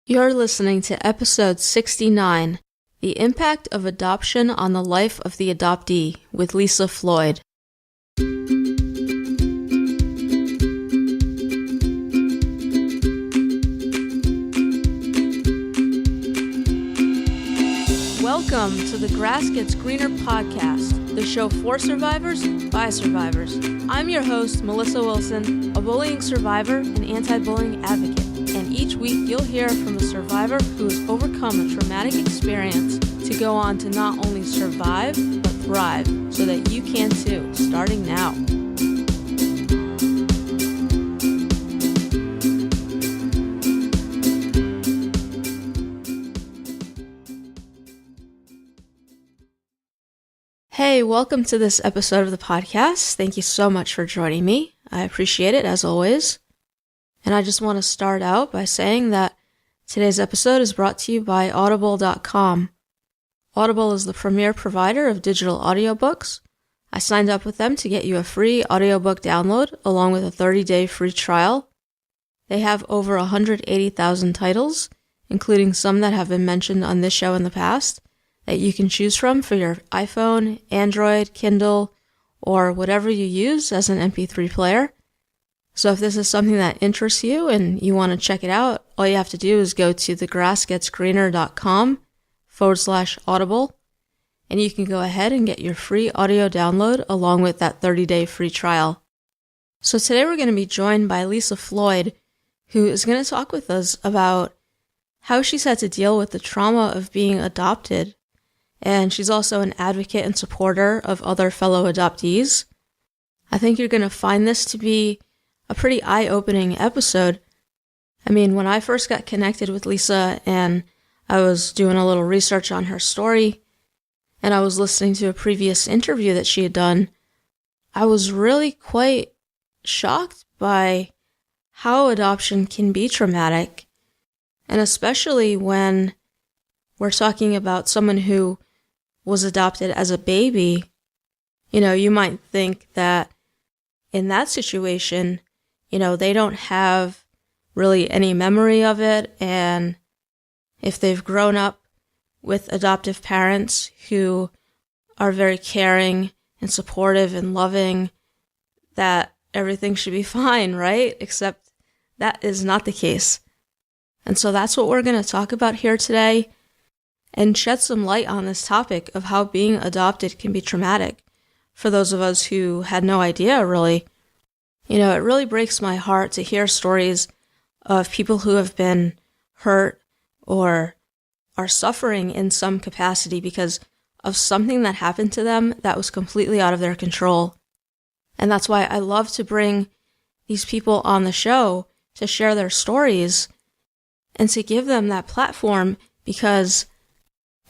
You're listening to episode 69, The Impact of Adoption on the Life of the Adoptee, with Lisa Floyd. Welcome to the Grass Gets Greener podcast, the show for survivors by survivors. I'm your host, Melissa Wilson, a bullying survivor and anti-bullying advocate. And each week you'll hear from a survivor who has overcome a traumatic experience to go on to not only survive, but thrive, so that you can too, starting now. Hey, welcome to this episode of the podcast. Thank you so much for joining me. I appreciate it, as always. And I just want to start out by saying that today's episode is brought to you by Audible.com. Audible is the premier provider of digital audiobooks. I signed up with them to get you a free audiobook download along with a 30-day free trial. They have over 180,000 titles, including some that have been mentioned on this show in the past, that you can choose from for your iPhone, Android, Kindle, or whatever you use as an MP3 player. So if this is something that interests you and you want to check it out, all you have to do is go to thegrassgetsgreener.com/audible, and you can go ahead and get your free audio download along with that 30-day free trial. So today we're going to be joined by Lisa Floyd, who is going to talk with us about how she's had to deal with the trauma of being adopted. And she's also an advocate and supporter of other fellow adoptees. I think you're going to find this to be a pretty eye-opening episode. I mean, when I first got connected with Lisa and I was doing a little research on her story and I was listening to a previous interview that she had done, I was really quite shocked by how adoption can be traumatic, and especially when we're talking about someone who was adopted as a baby. You know, you might think that in that situation, they don't have really any memory of it, and if they've grown up with adoptive parents who are very caring and supportive and loving, that everything should be fine, right? Except that is not the case. And so that's what we're going to talk about here today, and shed some light on this topic of how being adopted can be traumatic for those of us who had no idea, really. It really breaks my heart to hear stories of people who have been hurt or are suffering in some capacity because of something that happened to them that was completely out of their control. And that's why I love to bring these people on the show to share their stories and to give them that platform, because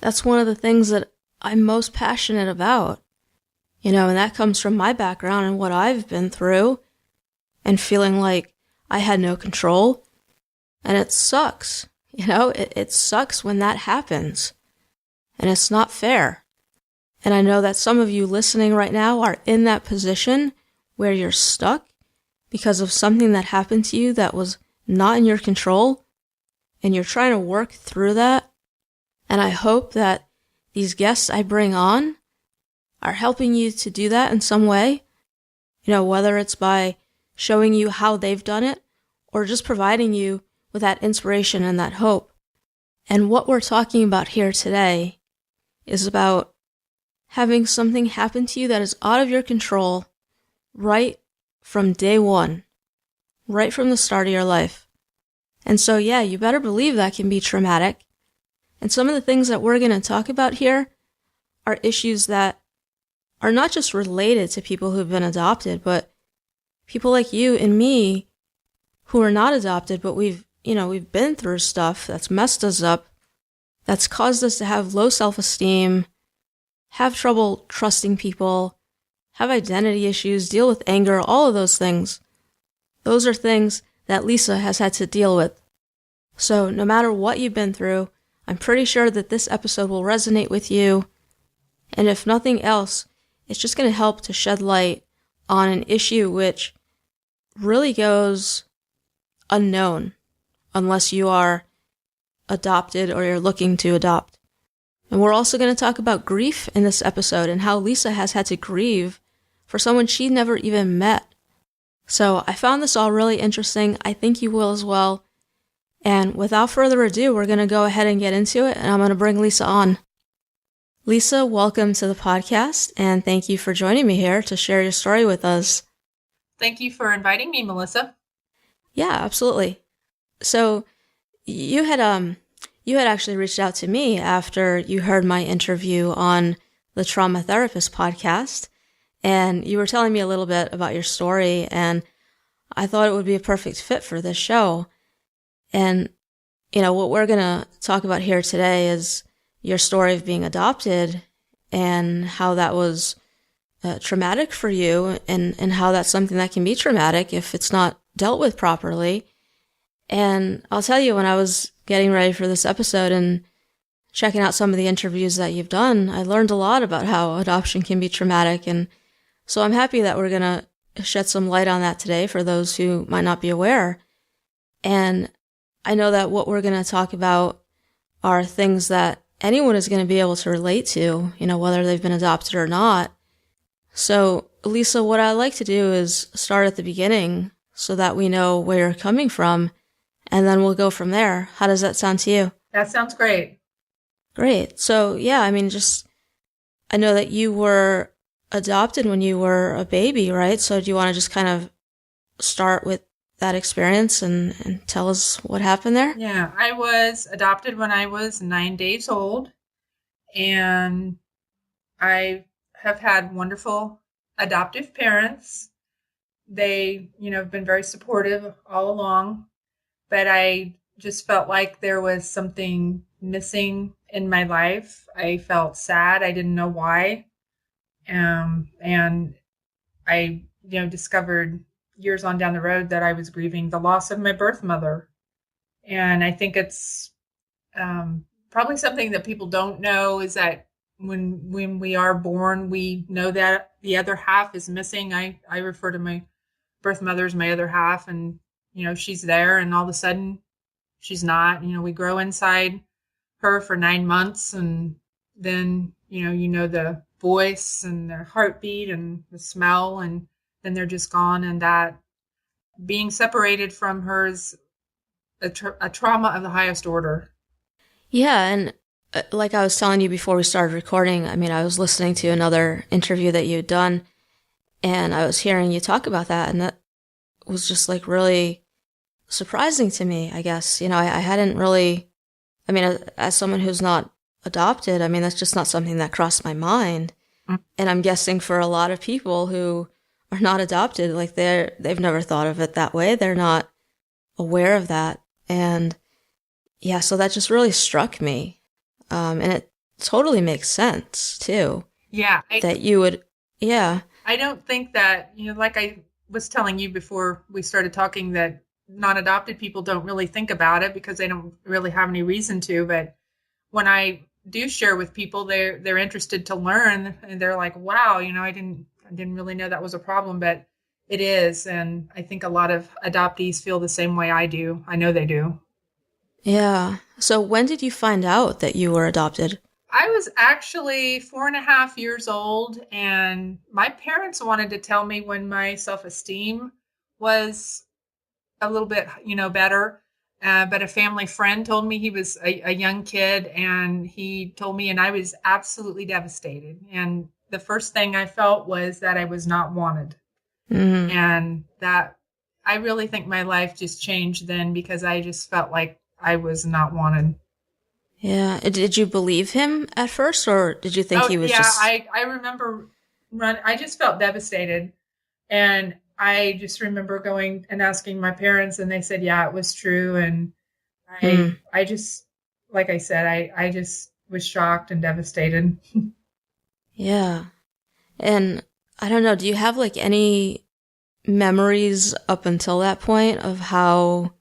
that's one of the things that I'm most passionate about. And that comes from my background and what I've been through, and feeling like I had no control. And it sucks. It sucks when that happens. And it's not fair. And I know that some of you listening right now are in that position where you're stuck because of something that happened to you that was not in your control, and you're trying to work through that. And I hope that these guests I bring on are helping you to do that in some way, whether it's by showing you how they've done it, or just providing you with that inspiration and that hope. And what we're talking about here today is about having something happen to you that is out of your control right from day one, right from the start of your life. And so, you better believe that can be traumatic. And some of the things that we're going to talk about here are issues that are not just related to people who've been adopted, but people like you and me who are not adopted, but we've been through stuff that's messed us up, that's caused us to have low self-esteem, have trouble trusting people, have identity issues, deal with anger, all of those things. Those are things that Lisa has had to deal with. So no matter what you've been through, I'm pretty sure that this episode will resonate with you. And if nothing else, it's just going to help to shed light on an issue which really goes unknown unless you are adopted or you're looking to adopt. And we're also going to talk about grief in this episode and how Lisa has had to grieve for someone she never even met. So I found this all really interesting. I think you will as well. And without further ado, we're going to go ahead and get into it, and I'm going to bring Lisa on. Lisa, welcome to the podcast, and thank you for joining me here to share your story with us. Thank you for inviting me, Melissa. Yeah, absolutely. So you had actually reached out to me after you heard my interview on the Trauma Therapist podcast, and you were telling me a little bit about your story, and I thought it would be a perfect fit for this show. And, what we're going to talk about here today is your story of being adopted and how that was traumatic for you and how that's something that can be traumatic if it's not dealt with properly. And I'll tell you, when I was getting ready for this episode and checking out some of the interviews that you've done, I learned a lot about how adoption can be traumatic. And so I'm happy that we're going to shed some light on that today for those who might not be aware. And I know that what we're going to talk about are things that anyone is going to be able to relate to, whether they've been adopted or not. So, Lisa, what I like to do is start at the beginning so that we know where you're coming from, and then we'll go from there. How does that sound to you? That sounds great. Great. So, yeah, I know that you were adopted when you were a baby, right? So do you want to just kind of start with that experience and tell us what happened there? Yeah, I was adopted when I was 9 days old, and I have had wonderful adoptive parents. They, have been very supportive all along, but I just felt like there was something missing in my life. I felt sad. I didn't know why. And I, discovered years on down the road that I was grieving the loss of my birth mother. And I think it's probably something that people don't know is that when we are born, we know that the other half is missing. I refer to my birth mother as my other half, and, she's there, and all of a sudden she's not. We grow inside her for 9 months, and then, the voice and their heartbeat and the smell, and then they're just gone. And that being separated from her is a trauma of the highest order. Yeah, and like I was telling you before we started recording, I was listening to another interview that you had done, and I was hearing you talk about that, and that was just like really surprising to me, I guess. I hadn't really, as someone who's not adopted, that's just not something that crossed my mind. And I'm guessing for a lot of people who are not adopted, like they've never thought of it that way. They're not aware of that. And yeah, so that just really struck me. And it totally makes sense too. Yeah. That you would, yeah. I don't think that, like I was telling you before we started talking, that non-adopted people don't really think about it because they don't really have any reason to. But when I do share with people, they're interested to learn, and they're like, wow, I didn't really know that was a problem, but it is. And I think a lot of adoptees feel the same way I do. I know they do. Yeah. So when did you find out that you were adopted? I was actually 4.5 years old, and my parents wanted to tell me when my self-esteem was a little bit, better. But a family friend told me, he was a young kid, and he told me, and I was absolutely devastated. And the first thing I felt was that I was not wanted. Mm-hmm. And that I really think my life just changed then, because I just felt like I was not wanted. Yeah. Did you believe him at first, or did you think he was just... Yeah, I remember I just felt devastated. And I just remember going and asking my parents, and they said, yeah, it was true. And I just, like I said, I just was shocked and devastated. Yeah. And I don't know, do you have like any memories up until that point of how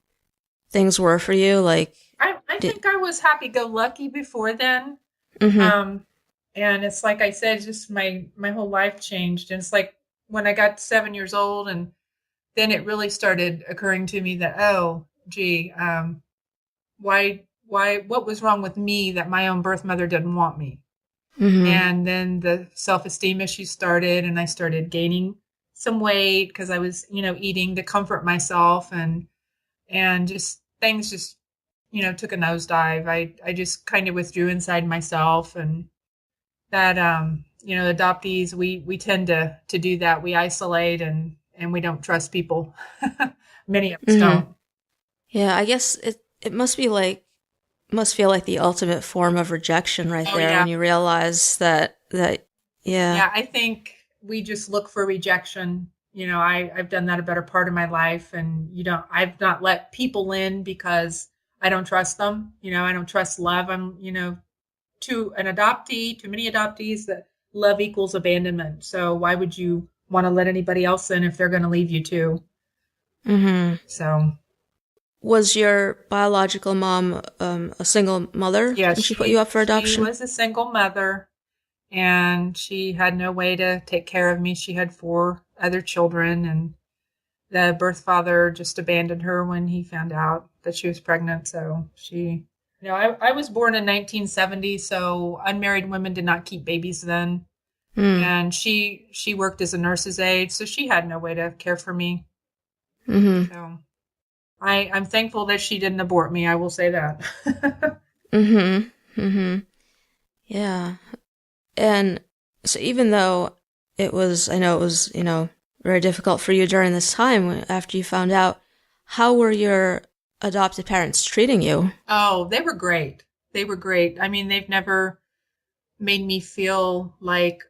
things were for you? Like, I think I was happy-go-lucky before then. Mm-hmm. And it's like I said, just my whole life changed. And it's like when I got 7 years old, and then it really started occurring to me that, oh, gee, why what was wrong with me that my own birth mother didn't want me? Mm-hmm. And then the self-esteem issues started, and I started gaining some weight because I was, eating to comfort myself, and just things just, took a nosedive. I just kind of withdrew inside myself, and that, adoptees, we tend to do that. We isolate, and we don't trust people. Many of us don't. Yeah, I guess it must feel like the ultimate form of rejection right there Yeah. when you realize that yeah. Yeah, I think we just look for rejection. I've done that a better part of my life, and I've not let people in because I don't trust them. I don't trust love. I'm, to an adoptee, to many adoptees, that love equals abandonment. So why would you want to let anybody else in if they're going to leave you too? Mm-hmm. So, was your biological mom a single mother yes, when she put you up for adoption? She was a single mother, and she had no way to take care of me. She had 4 other children, and the birth father just abandoned her when he found out that she was pregnant. So she, I was born in 1970, so unmarried women did not keep babies then. And she worked as a nurse's aide, so she had no way to care for me. Mm-hmm. So I'm thankful that she didn't abort me. I will say that. Mm-hmm. Mm-hmm. Yeah. And so even though I know it was, very difficult for you during this time after you found out, how were your adopted parents treating you? Oh, they were great. They were great. I mean, they've never made me feel like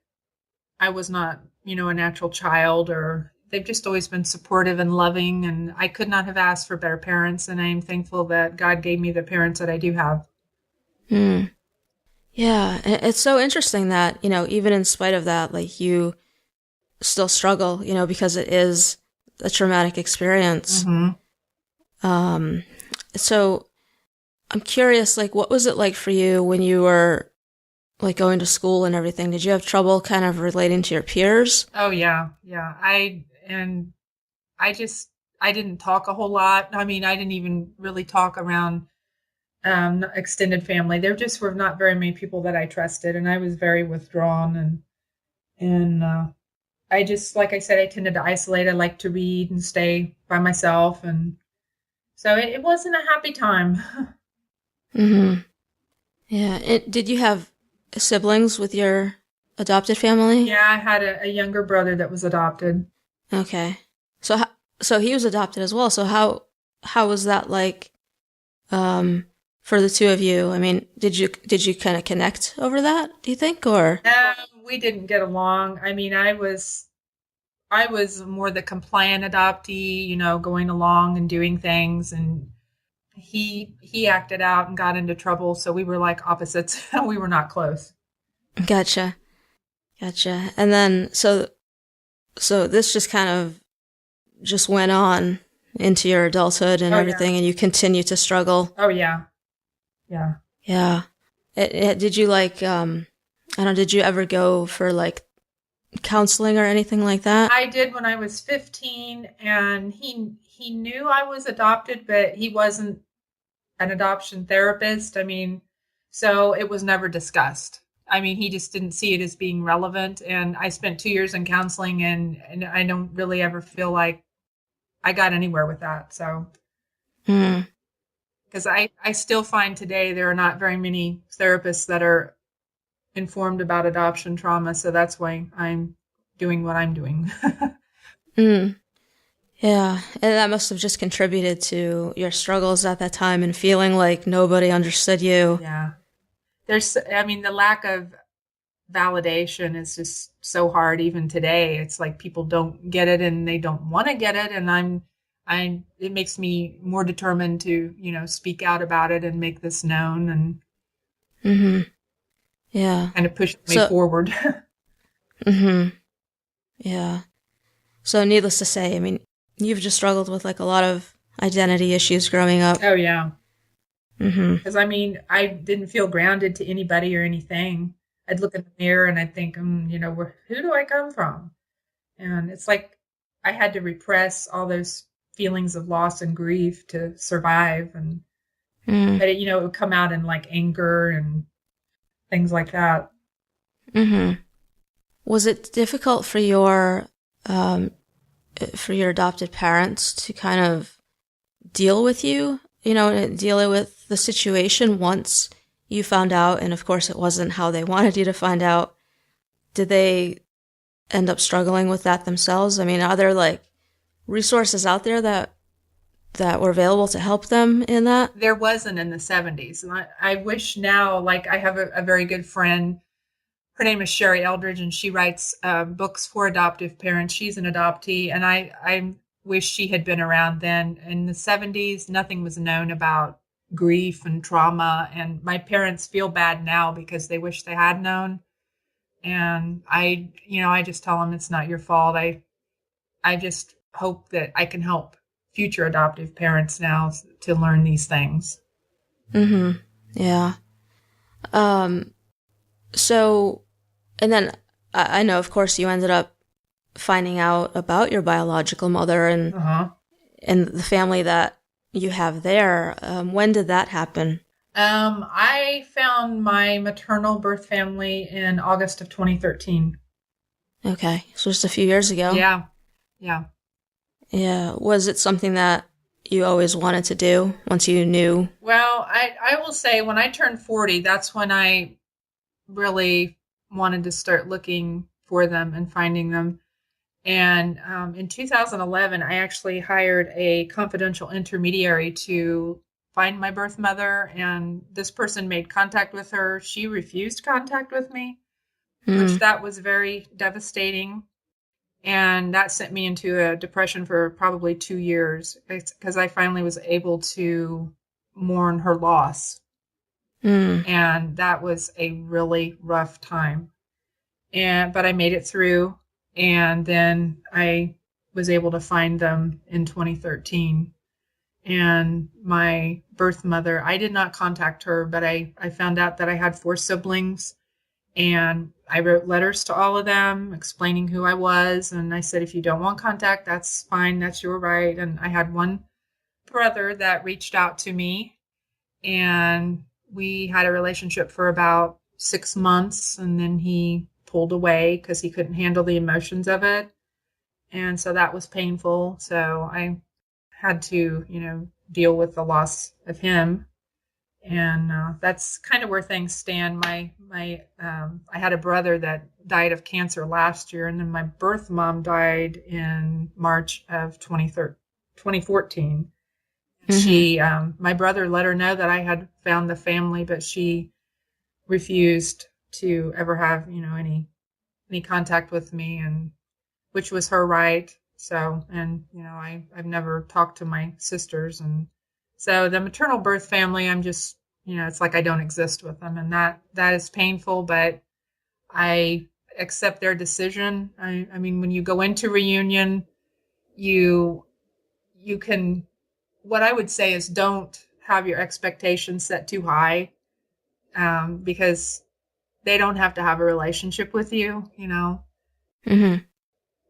I was not, a natural child, or they've just always been supportive and loving. And I could not have asked for better parents. And I'm thankful that God gave me the parents that I do have. Yeah. It's so interesting that, even in spite of that, like you still struggle, because it is a traumatic experience. So I'm curious, like, what was it like for you when you were like going to school and everything? Did you have trouble kind of relating to your peers? Oh yeah. Yeah. I didn't talk a whole lot. I mean, I didn't even really talk around extended family. There just were not very many people that I trusted, and I was very withdrawn, and I just, like I said, I tended to isolate. I like to read and stay by myself, and so it wasn't a happy time. Yeah. Did you have siblings with your adopted family? Yeah, I had a younger brother that was adopted. Okay. So he was adopted as well. So how was that like for the two of you? I mean, did you kind of connect over that, do you think, or? We didn't get along. I mean, I was more the compliant adoptee, going along and doing things, and he acted out and got into trouble, so we were like opposites. We were not close. Gotcha. And then so this just kind of just went on into your adulthood and everything, and you continue to struggle. Oh yeah. Did you like I don't know, did you ever go for like counseling or anything like that? I did when I was 15, and he knew I was adopted, but he wasn't an adoption therapist. I mean, so it was never discussed. I mean, he just didn't see it as being relevant. And I spent 2 years in counseling, and I don't really ever feel like I got anywhere with that. So, because I still find today there are not very many therapists that are informed about adoption trauma. So that's why I'm doing what I'm doing. Yeah, and that must have just contributed to your struggles at that time and feeling like nobody understood you. Yeah. The lack of validation is just so hard even today. It's like people don't get it and they don't want to get it. And it makes me more determined to, speak out about it and make this known, and yeah, kind of push me forward. Yeah. So needless to say, I mean, you've just struggled with like a lot of identity issues growing up. Oh yeah. Because I mean, I didn't feel grounded to anybody or anything. I'd look in the mirror and I'd think, who do I come from? And it's like I had to repress all those feelings of loss and grief to survive. And But it would come out in like anger and things like that. Mm-hmm. Was it difficult for your adopted parents to kind of deal with you, deal with the situation once you found out? And of course, it wasn't how they wanted you to find out. Did they end up struggling with that themselves? I mean, are there like resources out there that were available to help them in that? There wasn't in the 70s. And I wish now, like I have a very good friend. Her name is Sherry Eldridge, and she writes books for adoptive parents. She's an adoptee, and I wish she had been around then. In the 70s, nothing was known about grief and trauma, and my parents feel bad now because they wish they had known. And I just tell them it's not your fault. I just hope that I can help future adoptive parents now to learn these things. Mm-hmm. Yeah. So, and then I know, of course, you ended up finding out about your biological mother and the family that you have there. When did that happen? I found my maternal birth family in August of 2013. Okay, so just a few years ago. Yeah. Yeah. Was it something that you always wanted to do once you knew? Well, I will say when I turned 40, that's when I really wanted to start looking for them and finding them. And in 2011, I actually hired a confidential intermediary to find my birth mother. And this person made contact with her. She refused contact with me, which that was very devastating. And that sent me into a depression for probably 2 years because I finally was able to mourn her loss. And that was a really rough time. But I made it through. And then I was able to find them in 2013. And my birth mother, I did not contact her, but I found out that I had 4 siblings. And I wrote letters to all of them explaining who I was. And I said, if you don't want contact, that's fine. That's your right. And I had one brother that reached out to me. And we had a relationship for about 6 months. And then he pulled away because he couldn't handle the emotions of it. And so that was painful. So I had to, deal with the loss of him. And that's kind of where things stand. I had a brother that died of cancer last year, and then my birth mom died in March of 2014. She, my brother let her know that I had found the family, but she refused to ever have, any contact with me, and which was her right. So, and I've never talked to my sisters, and so the maternal birth family, I'm just, it's like I don't exist with them, and that is painful, but I accept their decision. I mean, when you go into reunion, you can, what I would say is don't have your expectations set too high, because they don't have to have a relationship with you,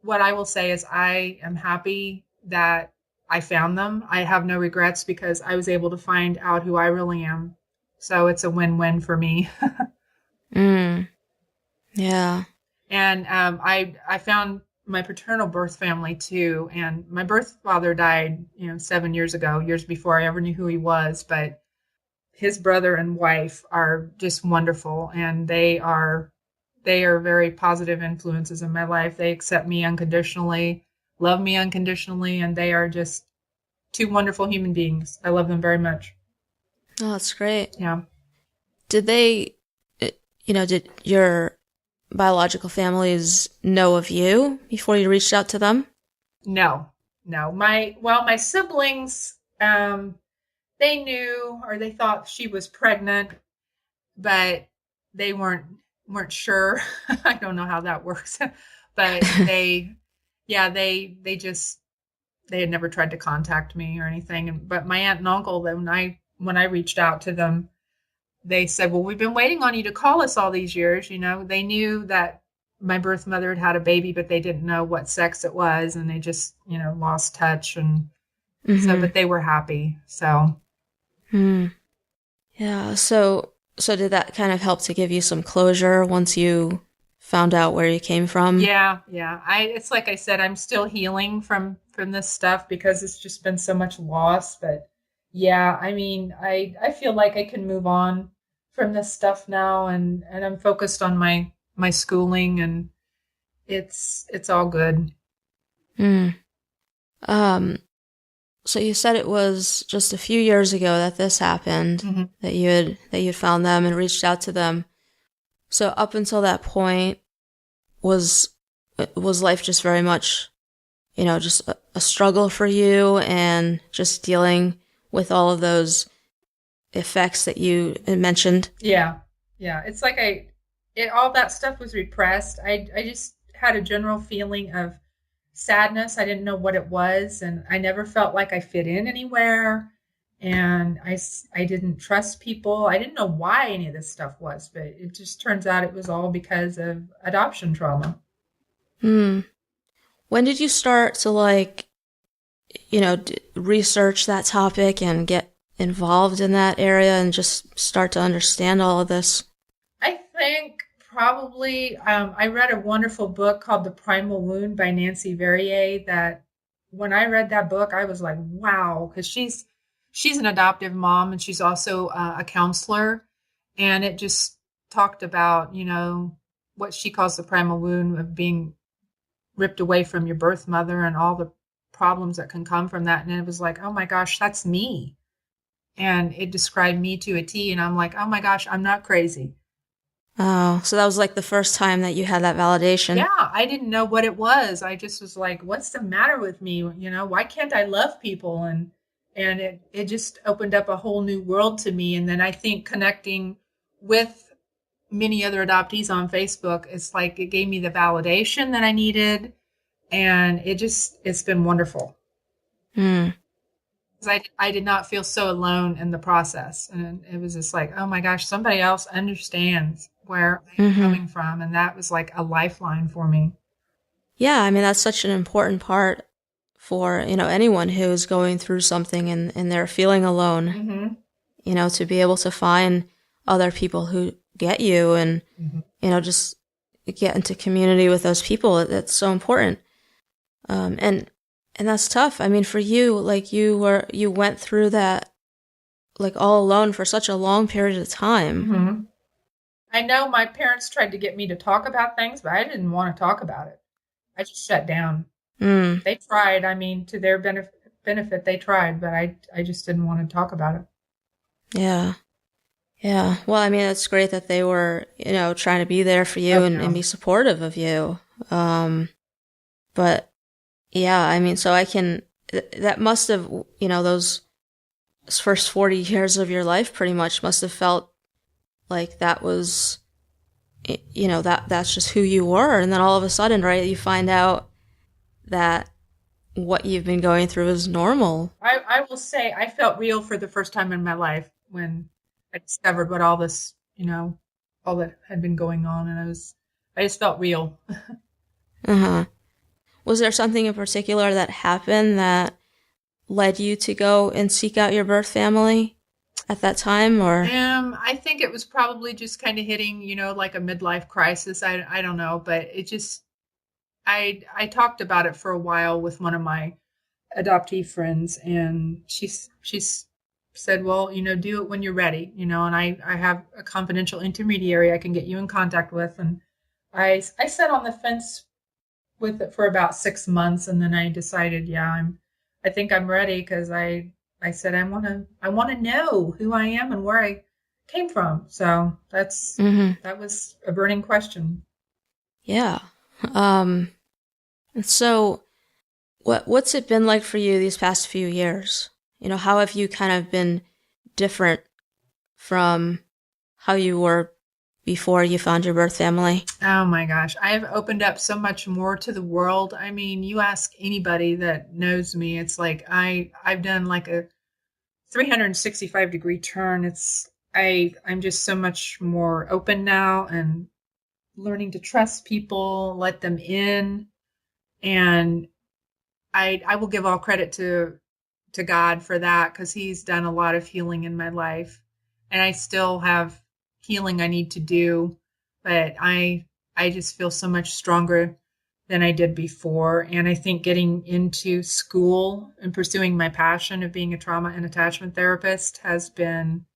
What I will say is I am happy that I found them. I have no regrets because I was able to find out who I really am. So it's a win-win for me. Yeah. And I found my paternal birth family too. And my birth father died, 7 years ago, years before I ever knew who he was. But his brother and wife are just wonderful. And they are very positive influences in my life. They accept me unconditionally, love me unconditionally, and they are just 2 wonderful human beings. I love them very much. Oh, that's great. Yeah. Did they, did your biological families know of you before you reached out to them? No. My siblings, they knew, or they thought she was pregnant, but they weren't sure. I don't know how that works, but they had never tried to contact me or anything. But my aunt and uncle, when I reached out to them, they said, well, we've been waiting on you to call us all these years. They knew that my birth mother had had a baby, but they didn't know what sex it was. And they just, lost touch. And so, but they were happy. So. Yeah. So did that kind of help to give you some closure once you found out where you came from? Yeah, yeah. It's like I said, I'm still healing from this stuff because it's just been so much loss. But yeah, I mean, I feel like I can move on from this stuff now, and I'm focused on my schooling, and it's all good. Hmm. Um, so you said it was just a few years ago that this happened, Hmm. that you found them and reached out to them. So up until that point, was was life just very much, just a struggle for you and just dealing with all of those effects that you mentioned? Yeah, yeah. It's like all that stuff was repressed. I just had a general feeling of sadness. I didn't know what it was, and I never felt like I fit in anywhere. And I didn't trust people. I didn't know why any of this stuff was, but it just turns out it was all because of adoption trauma. Hmm. When did you start to research that topic and get involved in that area and just start to understand all of this? I think probably I read a wonderful book called The Primal Wound by Nancy Verrier. That when I read that book, I was like, wow, because she's an adoptive mom and she's also a counselor, and it just talked about what she calls the primal wound of being ripped away from your birth mother and all the problems that can come from that. And it was like, oh my gosh, that's me. And it described me to a T. And I'm like, oh my gosh, I'm not crazy. Oh, so that was like the first time that you had that validation. Yeah, I didn't know what it was. I just was like, what's the matter with me? Why can't I love people? And it just opened up a whole new world to me. And then I think connecting with many other adoptees on Facebook, it's like it gave me the validation that I needed. And it's been wonderful. Hmm. Because I did not feel so alone in the process. And it was just like, oh my gosh, somebody else understands where I'm Mm-hmm. coming from. And that was like a lifeline for me. Yeah, I mean, that's such an important part for, anyone who's going through something and they're feeling alone, Hmm. to be able to find other people who get you and, Hmm. just get into community with those people. That's so important. And that's tough. I mean, for you, like you went through that like all alone for such a long period of time. Hmm. I know my parents tried to get me to talk about things, but I didn't want to talk about it. I just shut down. Mm, They tried. I mean, to their benefit, they tried, but I just didn't want to talk about it. yeah. Yeah. Well, I mean, it's great that they were, trying to be there for you Oh, and yeah. be supportive of you. But yeah, I mean, so that must have, those first 40 years of your life pretty much must have felt like that was, that's just who you were. And then all of a sudden, right, you find out that what you've been going through is normal. I will say I felt real for the first time in my life when I discovered what all this, all that had been going on, and I just felt real. Uh-huh. Was there something in particular that happened that led you to go and seek out your birth family at that time, or? I think it was probably just kind of hitting, like a midlife crisis. I don't know, but it just I talked about it for a while with one of my adoptee friends, and she's said, well, do it when you're ready, and I have a confidential intermediary I can get you in contact with. And I sat on the fence with it for about 6 months, and then I decided, yeah, I think I'm ready, because I said I want to know who I am and where I came from. So Mm-hmm. that was a burning question. Yeah. Um, and so what's it been like for you these past few years? How have you kind of been different from how you were before you found your birth family? Oh my gosh, I've opened up so much more to the world. I mean, you ask anybody that knows me, it's like I've done like a 365-degree turn. I'm just so much more open now, and learning to trust people, let them in. And I will give all credit to God for that, because he's done a lot of healing in my life. and I still have healing I need to do, but I just feel so much stronger than I did before. And I think getting into school and pursuing my passion of being a trauma and attachment therapist has been,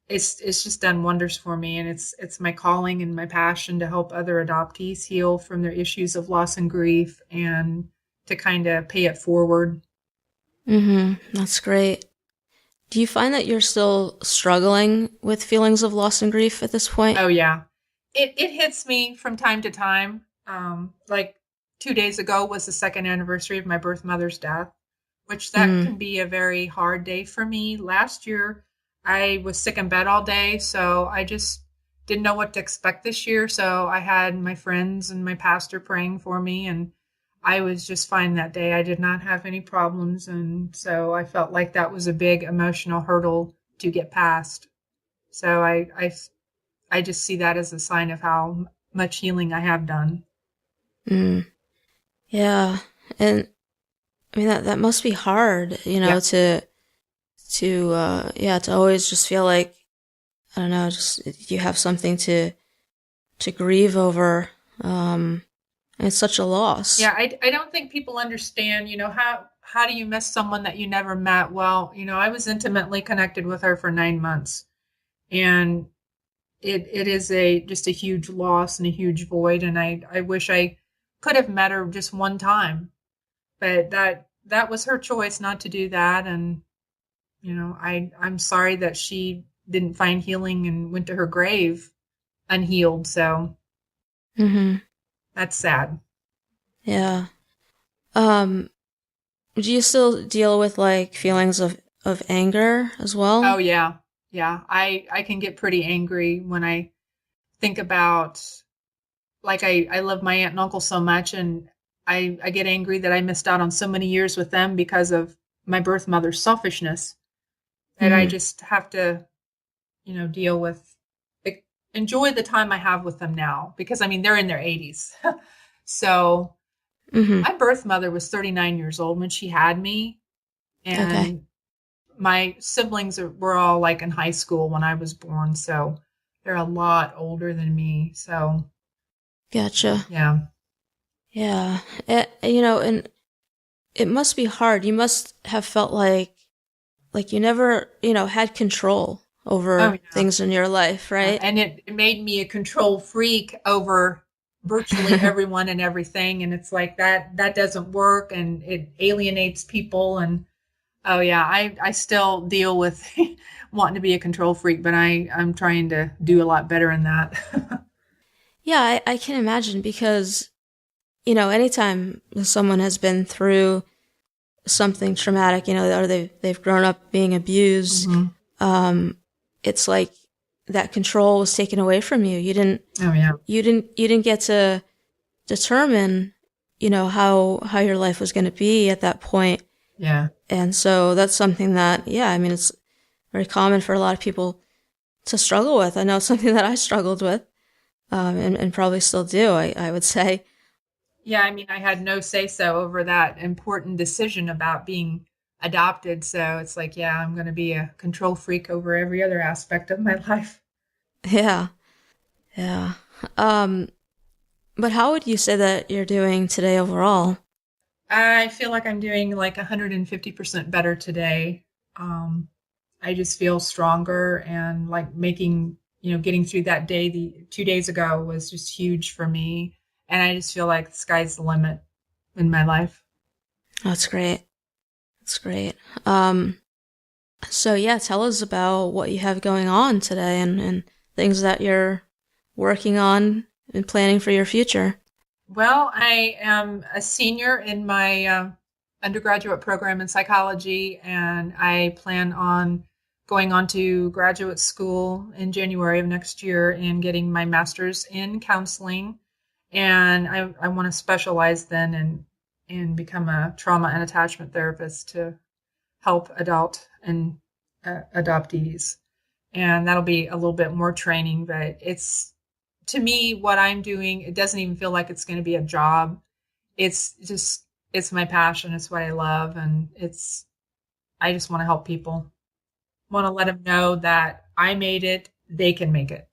it's just done wonders for me. And it's my calling and my passion to help other adoptees heal from their issues of loss and grief and to kind of pay it forward. That's great. Do you find that you're still struggling with feelings of loss and grief at this point? Oh yeah. It hits me from time to time. Like 2 days ago was the second anniversary of my birth mother's death, which that can be a very hard day for me. Last year, I was sick in bed all day, so I just didn't know what to expect this year. So I had my friends and my pastor praying for me, and I was just fine that day. I did not have any problems, and so I felt like that was a big emotional hurdle to get past. So I just see that as a sign of how much healing I have done. Yeah. And I mean, that must be hard, Yeah. to always just feel like, I don't know, just you have something to grieve over. And it's such a loss. Yeah, I don't think people understand, how do you miss someone that you never met? Well, I was intimately connected with her for 9 months, and it is just a huge loss and a huge void. And I wish I could have met her just one time, but that was her choice not to do that. And, I'm sorry that she didn't find healing and went to her grave unhealed. So that's sad. Yeah. Do you still deal with like feelings of anger as well? Oh yeah. Yeah. I can get pretty angry when I think about, like, I love my aunt and uncle so much, and I get angry that I missed out on so many years with them because of my birth mother's selfishness. And I just have to, deal with, like, enjoy the time I have with them now, because I mean, they're in their 80s. So my birth mother was 39 years old when she had me. And my siblings were all like in high school when I was born. So they're a lot older than me. So. Gotcha. Yeah. Yeah. And it must be hard. You must have felt like you never, had control over things in your life, right? And it made me a control freak over virtually everyone and everything. And it's like that doesn't work, and it alienates people. And oh yeah, I still deal with wanting to be a control freak, but I'm trying to do a lot better in that. Yeah, I can imagine, because, anytime someone has been through something traumatic, or they've grown up being abused, it's like that control was taken away from you. You didn't. Oh yeah. You didn't get to determine, how your life was going to be at that point. Yeah. And so that's something that, I mean, it's very common for a lot of people to struggle with. I know it's something that I struggled with, and probably still do, I would say. Yeah, I mean, I had no say-so over that important decision about being adopted. So it's like, yeah, I'm going to be a control freak over every other aspect of my life. Yeah. Yeah. But how would you say that you're doing today overall? I feel like I'm doing like 150% better today. I just feel stronger, and like getting through that day, the 2 days ago was just huge for me. And I just feel like the sky's the limit in my life. That's great. That's great. So yeah, tell us about what you have going on today, and things that you're working on and planning for your future. Well, I am a senior in my undergraduate program in psychology, and I plan on going on to graduate school in January of next year and getting my master's in counseling. And I want to specialize then and become a trauma and attachment therapist to help adult and adoptees. And that'll be a little bit more training, but to me, what I'm doing, it doesn't even feel like it's going to be a job. It's my passion. It's what I love. And I just want to help people. Want to let them know that I made it, they can make it.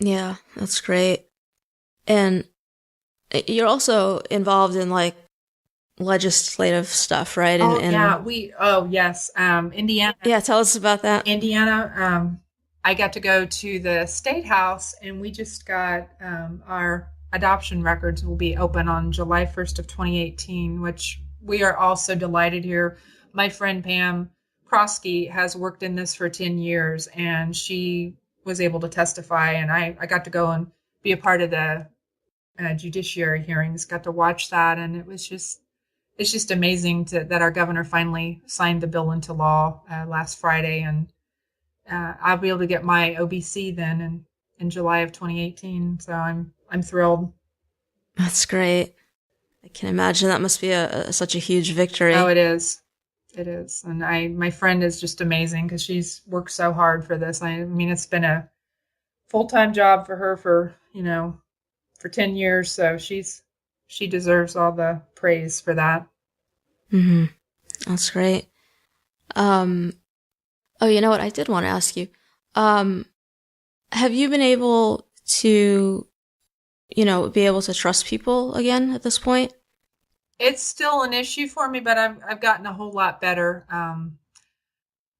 Yeah, that's great. And you're also involved in like legislative stuff, right? Oh, yeah. Yes. Indiana. Yeah, tell us about that. I got to go to the state house, and we just got our adoption records will be open on July 1st of 2018, which we are also delighted here. My friend Pam Krosky has worked in this for 10 years, and she was able to testify, and I got to go and be a part of the judiciary hearings, got to watch that, and it's just amazing that our governor finally signed the bill into law last Friday, and I'll be able to get my OBC then in July of 2018. So I'm thrilled. That's great. I can imagine that must be such a huge victory. Oh, it is. It is. And my friend is just amazing because she's worked so hard for this. I mean, it's been a full-time job for her for 10 years. So she deserves all the praise for that. Mm-hmm. That's great. Oh, you know what? I did want to ask you. Have you been able to, be able to trust people again at this point? It's still an issue for me, but I've gotten a whole lot better.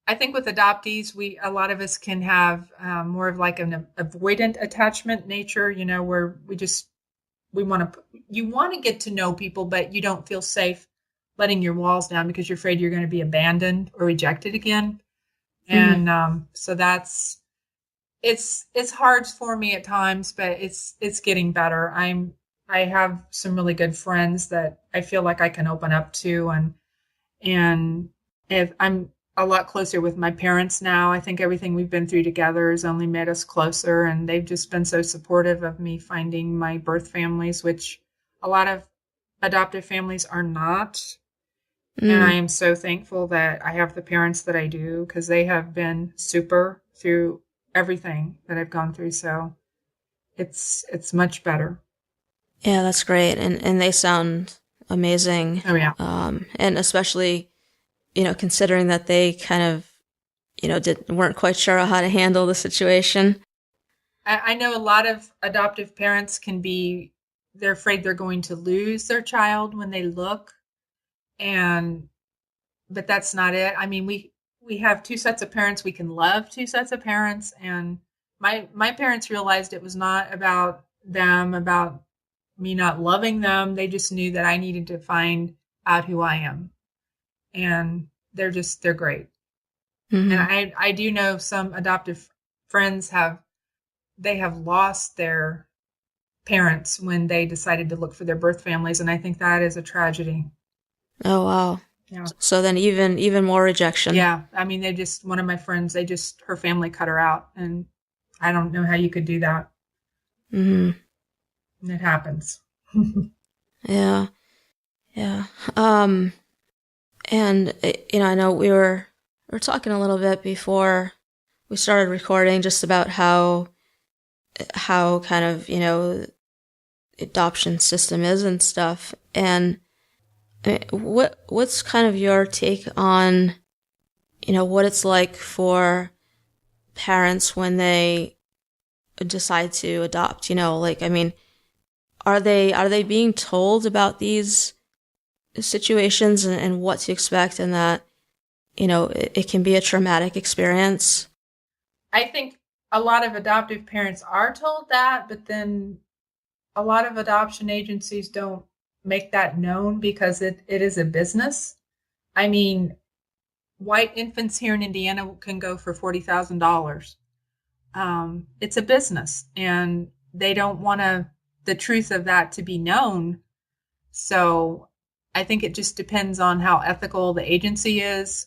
I think with adoptees, a lot of us can have more of like an avoidant attachment nature, where you want to get to know people, but you don't feel safe letting your walls down because you're afraid you're going to be abandoned or rejected again. And so it's hard for me at times, but it's getting better. I have some really good friends that I feel like I can open up to, and if I'm a lot closer with my parents now. I think everything we've been through together has only made us closer, and they've just been so supportive of me finding my birth families, which a lot of adoptive families are not. And I am so thankful that I have the parents that I do, because they have been super through everything that I've gone through. So it's much better. Yeah, that's great. And they sound amazing. Oh, yeah. And especially, considering that they kind of, weren't quite sure how to handle the situation. I know a lot of adoptive parents they're afraid they're going to lose their child when they look. But that's not it. I mean, we have two sets of parents. We can love two sets of parents. And my parents realized it was not about them, about me not loving them. They just knew that I needed to find out who I am. And they're great. Mm-hmm. And I do know some adoptive friends have lost their parents when they decided to look for their birth families. And I think that is a tragedy. Oh, wow. Yeah. So then even more rejection. Yeah. I mean, one of my friends, her family cut her out, and I don't know how you could do that. Mm-hmm. And it happens. Yeah. Yeah. And, I know we were talking a little bit before we started recording just about how kind of, the adoption system is and stuff. And what's kind of your take on, what it's like for parents when they decide to adopt, are they being told about these situations and what to expect, and that, it can be a traumatic experience? I think a lot of adoptive parents are told that, but then a lot of adoption agencies don't make that known because it is a business. I mean, white infants here in Indiana can go for $40,000. It's a business, and they don't want the truth of that to be known. So I think it just depends on how ethical the agency is.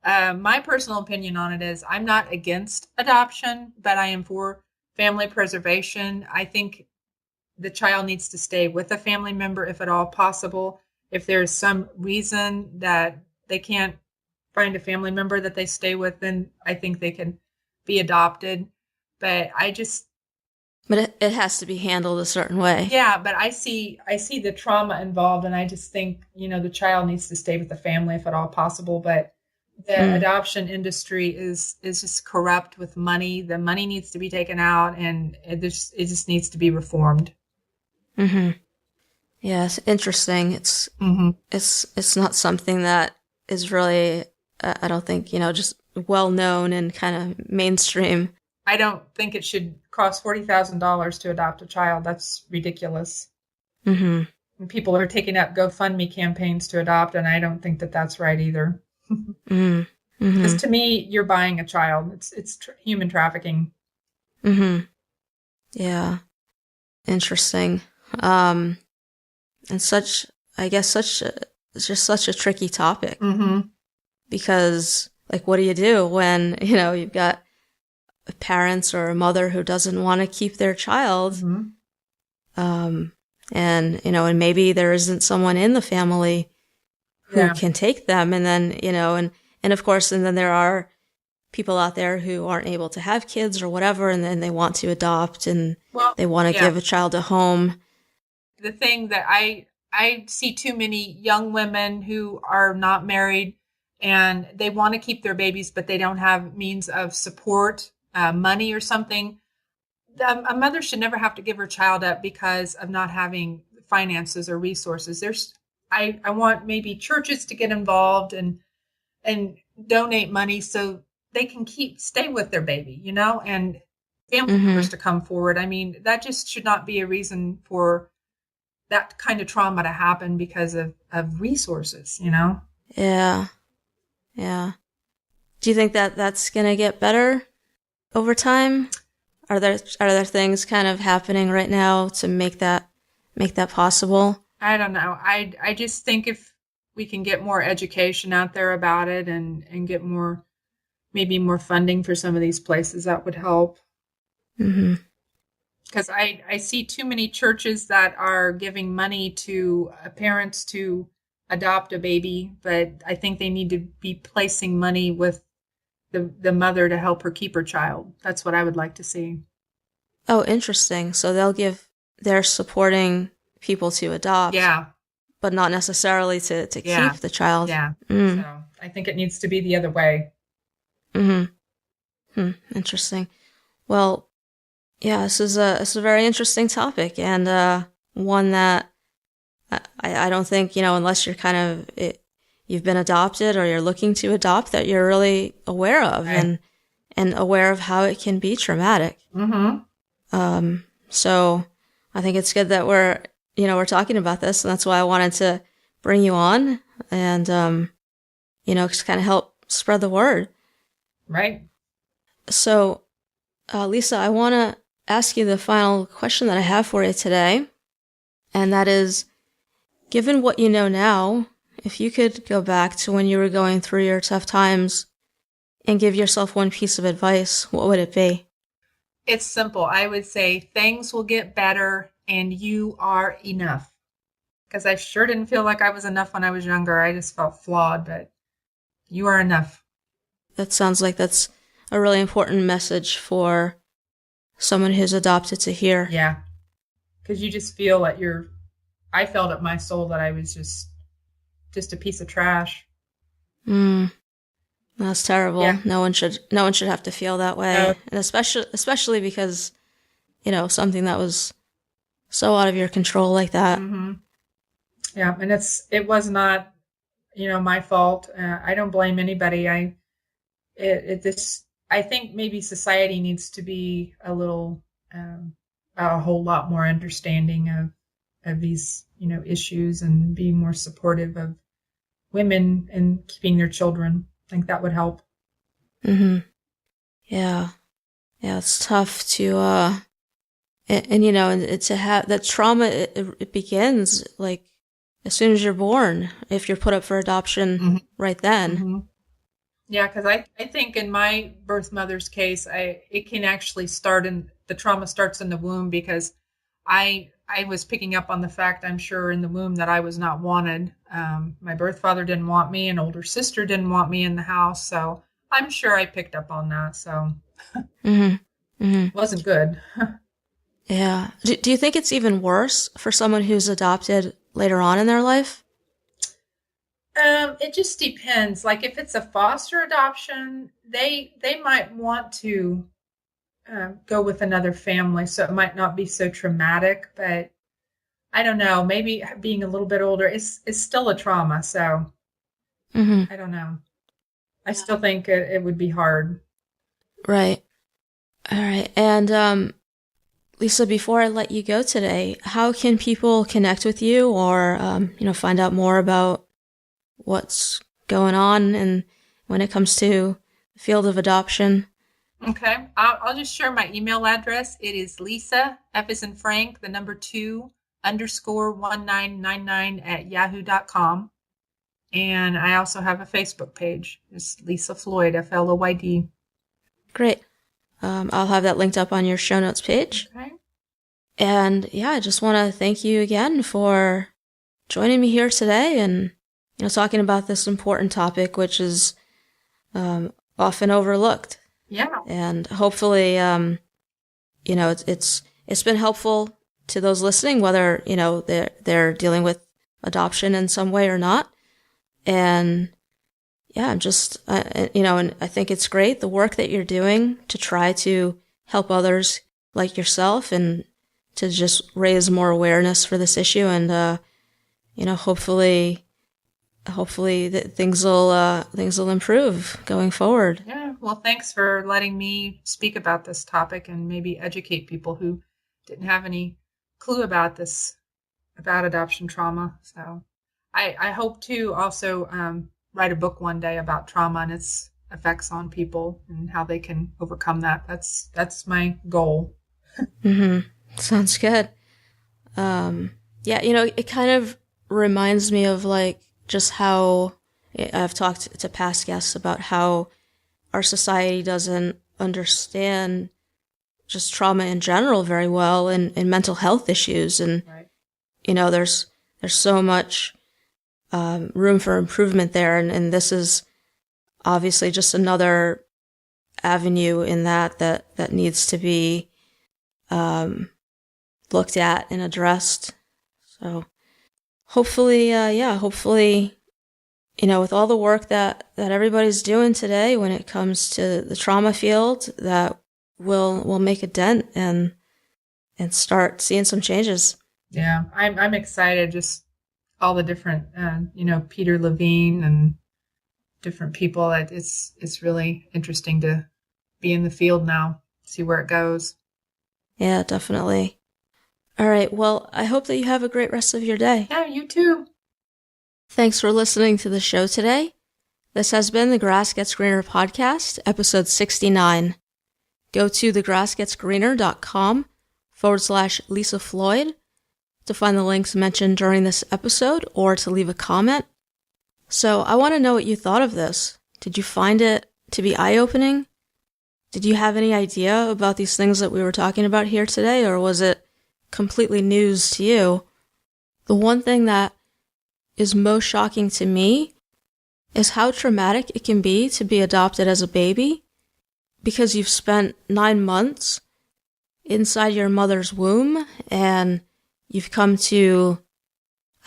My personal opinion on it is I'm not against adoption, but I am for family preservation. I think the child needs to stay with a family member if at all possible. If there's some reason that they can't find a family member that they stay with, then I think they can be adopted. But it has to be handled a certain way. Yeah, but I see the trauma involved, and I just think, the child needs to stay with the family if at all possible. But the adoption industry is just corrupt with money. The money needs to be taken out, and it just needs to be reformed. Mm-hmm. Yeah, it's interesting. It's not something that is really, I don't think, just well known and kind of mainstream. I don't think it should cost $40,000 to adopt a child. That's ridiculous. Mm-hmm. And people are taking up GoFundMe campaigns to adopt, and I don't think that that's right either. Mm-hmm. Because to me, you're buying a child. It's human trafficking. Mm-hmm. Yeah. Interesting. And such, I guess, it's just such a tricky topic. Mm-hmm. Because, like, what do you do when, you've got parents or a mother who doesn't want to keep their child? Mm-hmm. And, and maybe there isn't someone in the family who can take them. And then, and of course, and then there are people out there who aren't able to have kids or whatever, and then they want to adopt and they want to give a child a home. The thing that I see too many young women who are not married and they want to keep their babies, but they don't have means of support, money or something. A mother should never have to give her child up because of not having finances or resources. I want maybe churches to get involved and donate money so they can stay with their baby, and family members to come forward. I mean, that just should not be a reason for that kind of trauma to happen because of resources, Yeah. Yeah. Do you think that that's going to get better over time? Are there things kind of happening right now to make that possible? I don't know. I just think if we can get more education out there about it and get maybe more funding for some of these places, that would help. Mm-hmm. Because I see too many churches that are giving money to parents to adopt a baby, but I think they need to be placing money with the mother to help her keep her child. That's what I would like to see. Oh, interesting. So they're supporting people to adopt. Yeah. But not necessarily to keep the child. Yeah. So I think it needs to be the other way. Mm-hmm. Interesting. Well, yeah, this is a very interesting topic, and one that I don't think, unless you're kind of you've been adopted or you're looking to adopt, that you're really aware of, right. and aware of how it can be traumatic. Mm-hmm. So I think it's good that we're talking about this, and that's why I wanted to bring you on and just kind of help spread the word. Right. So, Lisa, I want to ask you the final question that I have for you today, and that is, given what you know now, if you could go back to when you were going through your tough times and give yourself one piece of advice, what would it be? It's simple. I would say things will get better and you are enough. Because I sure didn't feel like I was enough when I was younger. I just felt flawed, but you are enough. That sounds like that's a really important message for someone who's adopted to hear. Yeah. Because you just feel that I felt at my soul that I was just a piece of trash. That's terrible. Yeah. No one should have to feel that way. No. And especially because, something that was so out of your control like that. Mm-hmm. Yeah. And it was not, my fault. I don't blame anybody. I think maybe society needs to be a whole lot more understanding of these, issues and being more supportive of women and keeping their children. I think that would help. Mm-hmm. Yeah. Yeah, it's tough to, and to have that trauma, it begins like as soon as you're born, if you're put up for adoption right then. Mm-hmm. Yeah, because I think in my birth mother's case, it can actually the trauma starts in the womb, because I was picking up on the fact, I'm sure, in the womb that I was not wanted. My birth father didn't want me. An older sister didn't want me in the house. So I'm sure I picked up on that. So it wasn't good. Yeah. Do you think it's even worse for someone who's adopted later on in their life? It just depends. Like if it's a foster adoption, they might want to go with another family, so it might not be so traumatic. But I don't know. Maybe being a little bit older is still a trauma. So I don't know. I still think it would be hard. Right. All right. And Lisa, before I let you go today, how can people connect with you or find out more about what's going on and when it comes to the field of adoption? Okay. I'll just share my email address. It is Lisa, F as in Frank, the number 2 _1999 @yahoo.com. And I also have a Facebook page. It's Lisa Floyd, Floyd. Great. I'll have that linked up on your show notes page. Okay. And yeah, I just want to thank you again for joining me here today and talking about this important topic, which is often overlooked. Yeah. And hopefully, it's been helpful to those listening, whether they're dealing with adoption in some way or not. And yeah, I'm just and I think it's great the work that you're doing to try to help others like yourself and to just raise more awareness for this issue. And hopefully that things will improve going forward. Yeah. Well, thanks for letting me speak about this topic and maybe educate people who didn't have any clue about this, about adoption trauma. So I hope to also write a book one day about trauma and its effects on people and how they can overcome that. That's my goal. Sounds good. It kind of reminds me of like just how I've talked to past guests about how our society doesn't understand just trauma in general very well and mental health issues. And, right. There's so much room for improvement there. And this is obviously just another avenue in that needs to be looked at and addressed. So hopefully, with all the work that everybody's doing today when it comes to the trauma field, that we'll make a dent and start seeing some changes. Yeah, I'm excited. Just all the different, Peter Levine and different people. It's really interesting to be in the field now, see where it goes. Yeah, definitely. All right. Well, I hope that you have a great rest of your day. Yeah, you too. Thanks for listening to the show today. This has been the Grass Gets Greener podcast, episode 69. Go to thegrassgetsgreener.com/Lisa Floyd to find the links mentioned during this episode or to leave a comment. So I want to know what you thought of this. Did you find it to be eye-opening? Did you have any idea about these things that we were talking about here today, or was it completely news to you? The one thing that is most shocking to me is how traumatic it can be to be adopted as a baby, because you've spent 9 months inside your mother's womb and you've come to,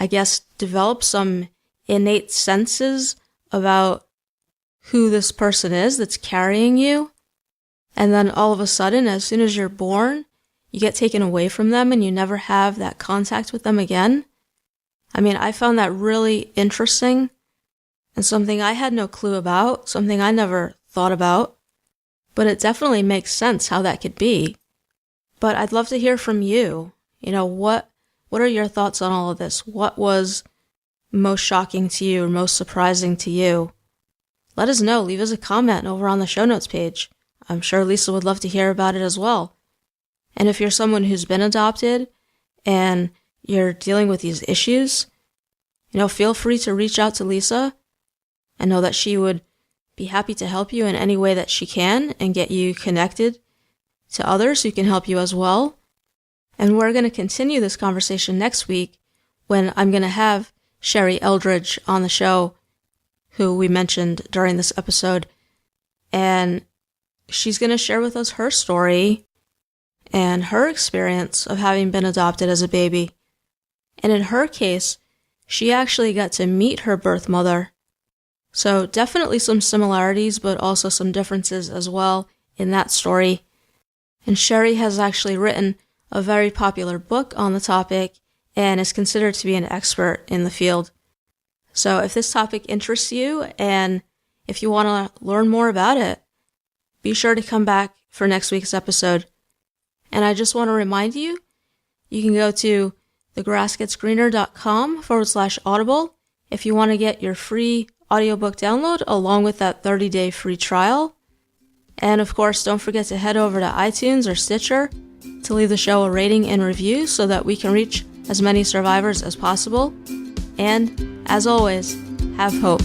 I guess, develop some innate senses about who this person is that's carrying you. And then all of a sudden, as soon as you're born, you get taken away from them and you never have that contact with them again. I mean, I found that really interesting and something I had no clue about, something I never thought about. But it definitely makes sense how that could be. But I'd love to hear from you. What are your thoughts on all of this? What was most shocking to you or most surprising to you? Let us know. Leave us a comment over on the show notes page. I'm sure Lisa would love to hear about it as well. And if you're someone who's been adopted and you're dealing with these issues, feel free to reach out to Lisa and know that she would be happy to help you in any way that she can and get you connected to others who can help you as well. And we're going to continue this conversation next week when I'm going to have Sherry Eldridge on the show, who we mentioned during this episode. And she's going to share with us her story and her experience of having been adopted as a baby. And in her case, she actually got to meet her birth mother. So definitely some similarities, but also some differences as well in that story. And Sherry has actually written a very popular book on the topic and is considered to be an expert in the field. So if this topic interests you and if you want to learn more about it, be sure to come back for next week's episode. And I just want to remind you, you can go to thegrassgetsgreener.com/audible if you want to get your free audiobook download along with that 30-day free trial. And of course, don't forget to head over to iTunes or Stitcher to leave the show a rating and review so that we can reach as many survivors as possible. And as always, have hope.